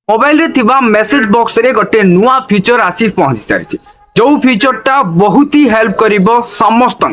Mobile रे थिबा message box रे गोटे नुआ फीचर आसी पहुंची सारी जो फीचरटा बहुत ही हेल्प करिवो समस्त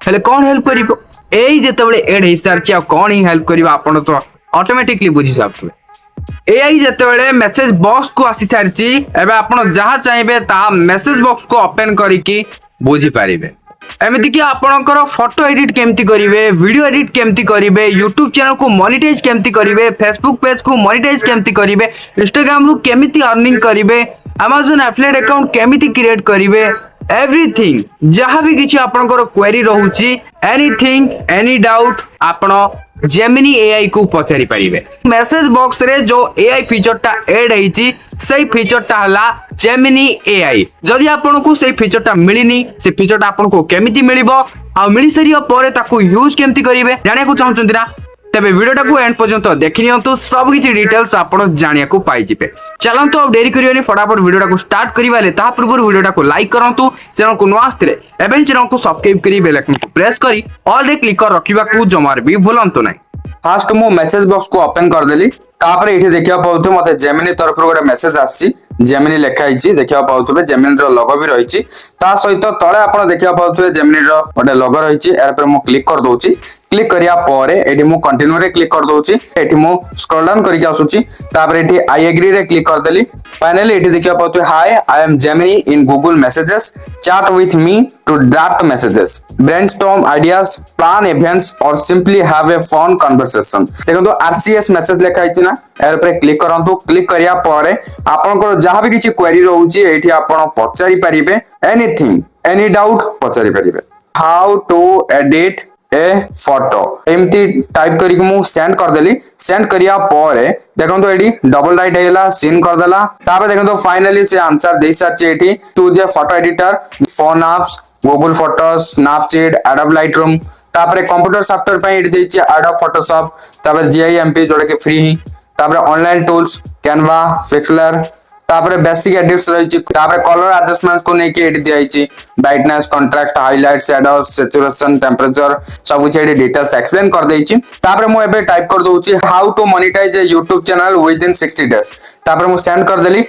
हेले कौन हेल्प करिवो एई जेतेबेले एड हे सारी आ कौन ही हेल्प करिवो आपण तो ऑटोमेटिकली बुझी सारथुबे एआई जेतेबेले मेसेज बॉक्स को आसी सारी एबे आपण जहां चाहिबे ता मेसेज बॉक्स को ओपन करिकी बुझी पारिबे एमती कि आपणकर फोटो एडिट केमती करिवे वीडियो एडिट केमती करिवे यूट्यूब चैनल को मोनेटाइज केमती करिवे फेसबुक पेज को मोनेटाइज केमती करिवे इंस्टाग्राम रु केमती अर्निंग करिवे अमेज़न एफिलिएट अकाउंट केमती क्रिएट करिवे एवरीथिंग जहां भी किछि आपणकर क्वेरी रहउची एनीथिंग एनी डाउट आपण जेमिनी एआई को पचारि पारिबे मेसेज बॉक्स रे जो एआई फीचरटा ऐड हेछि सेही फीचरटा हला जेमिनी एआई जदि आपन को से फीचरटा मिलिनी से फीचरटा आपन को केमिति मिलिबो आ मिलि सरिया परे ताकू यूज केमिति करिवे जानिया को चाहउछन्ती ना तबे वीडियोटा को एंड पर्यंत देखि नियंतु सब किछि डिटेल्स आपन जानिया को पाइ जिबे चलंतु अब देरी करियोनी फटाफट वीडियोटा को स्टार्ट करिवाले ता पूर्व वीडियोटा को लाइक करंतु चैनल को नुआ आस्तिले एबेन चैनल को सब्सक्राइब करी बेल आइकन को प्रेस करी ऑल रे क्लिक कर रखिबा को जमार भी भूलंतु नै फास्ट मो मेसेज बॉक्स को ओपन कर देली तापर एठी देखिया पाउथु मते जेमिनी तरफ रो गोटे मेसेज आसी जेमिनी लेखा हिची देखिया पाउथुबे जेमिनी रो लोगो भी रहिची ता सहित तळे आपण देखिया पाउथुबे जेमिनी रो गोटे लोगो रहिची एरा पर मु क्लिक कर दोउची क्लिक करिया परे एठी मु कंटिन्यू रे क्लिक कर दोउची एठी मु स्क्रॉल डाउन करिके आसुची तापर एठी आई एग्री रे क्लिक कर देली फाइनली एठी देखिया पाउथुबे hi I am Gemini in Google messages chat with me to draft messages brainstorm ideas plan events or simply have a fun conversation देखो आरसीएस मैसेज लेखा हिची ना एयर पर क्लिक करंतु क्लिक करिया परे आपन को जहां भी किछि क्वेरी रहउची एठी आपन पचारि परिबे एनीथिंग एनी डाउट पचारि परिबे how to edit a photo एमती टाइप करिक मु सेंड कर देली सेंड करिया परे देखंतो एडी डबल राइट हेला सीन कर देला ताबे देखंतो फाइनली से आंसर देई साची एठी choose a photo editor phone apps Google photos Snapchat adobe Lightroom तापर कंप्यूटर सॉफ्टवेयर पे एडी देछि एडोब फोटोशॉप तापर जीआईएमपी जोडे के फ्री ही तापर ऑनलाइन टूल्स कैनवा पिक्सेलर तापर बेसिक एडिट्स रहिछि तापर कलर एडजस्टमेंट्स को नेकी एडी दियाइछि brightness contrast highlight shadow saturation temperature सब कुछ एडी डिटेल्स एक्सप्लेन कर देछि तापर मु एबे टाइप कर दोछि how to monetize a YouTube channel within 60 days तापर मु सेंड कर देली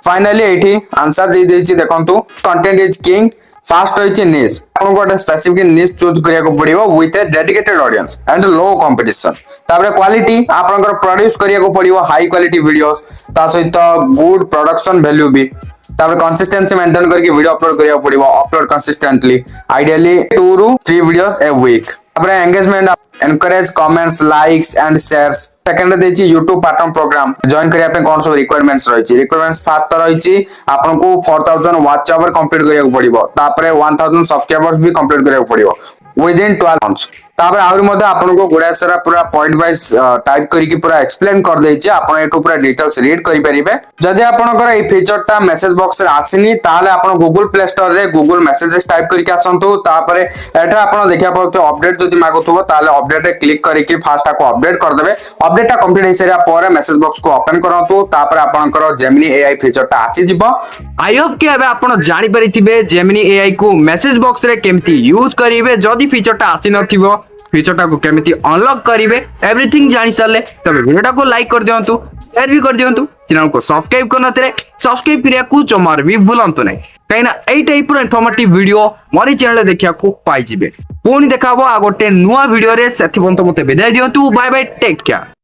फाइनली एठी आंसर दे देछि देखंतु कंटेंट इज किंग फास्ट रही निश आपको गोटे स्पेसिफिक निश चूज करिया को पड़िबो with a dedicated audience and low competition तापर क्वालिटी आपनकर प्रोड्यूस करिया को पड़िबो हाई क्वालिटी वीडियोस ता सहित गुड प्रोडक्शन वैल्यू भी तापर कंसिस्टेंसी मेंटेन करके वीडियो अपलोड करिया पड़िबो अपलोड कंसिस्टेंटली आइडियली 2 रू 3 वीडियोस ए वीक तापर engagement encourage comments likes and shares second देछि YouTube पार्टनर प्रोग्राम जॉइन करिया पे कोन सब रिक्वायरमेंट्स रहिछि रिक्वायरमेंट्स फास्ट रहिछि आपन को 4000 वॉच आवर कंप्लीट करिया को पड़िबो तापर 1000 सब्सक्राइबर्स भी कंप्लीट करिया को पड़िबो विद इन 12 मंथ्स तापर आउर मते आपन को गुडा सारा पूरा पॉइंट वाइज टाइप करिकि पूरा एक्सप्लेन कर देछि आपन एटू पूरा डिटेल्स रीड करि परिबे जदि आपन कर ए फीचरटा मेसेज बॉक्स रे आसिनी ताले आपन गूगल प्ले स्टोर रे गूगल मैसेजेस टाइप करिकि आसंतु तापर एटा आपन देखिया पड़तो अपडेट जदि मागुथबो ताले अपडेट रे क्लिक करिकि फास्ट को अपडेट कर देबे अपडेटटा कंप्लीट हेसरिया परे मेसेज बॉक्स को ओपन करंतु तापर आपनकर जेमिनी एआई फीचरटा आसी जिवो आई होप कि एबे आपन जानि परिथिबे जेमिनी एआई को मेसेज बॉक्स रे केमती यूज करिवे जदि फीचरटा आसी नथिबो फीचरटा को केमिति अनलॉक करिवे एवरीथिंग जानि साले तबे वीडियोटा को लाइक कर दियंतु शेयर भी कर दियंतु चैनल को सब्सक्राइब करनतरे सब्सक्राइब करिया को जमार भी भूलंतु नै काइना एई टाइप रो इन्फॉर्मेटिव वीडियो मोरी चैनल देखिया को पाइ जिवे पुनी देखाबो आ गोटे नुवा वीडियो रे सेथि बंत मते विदाय दियंतु बाय बाय टेक केयर।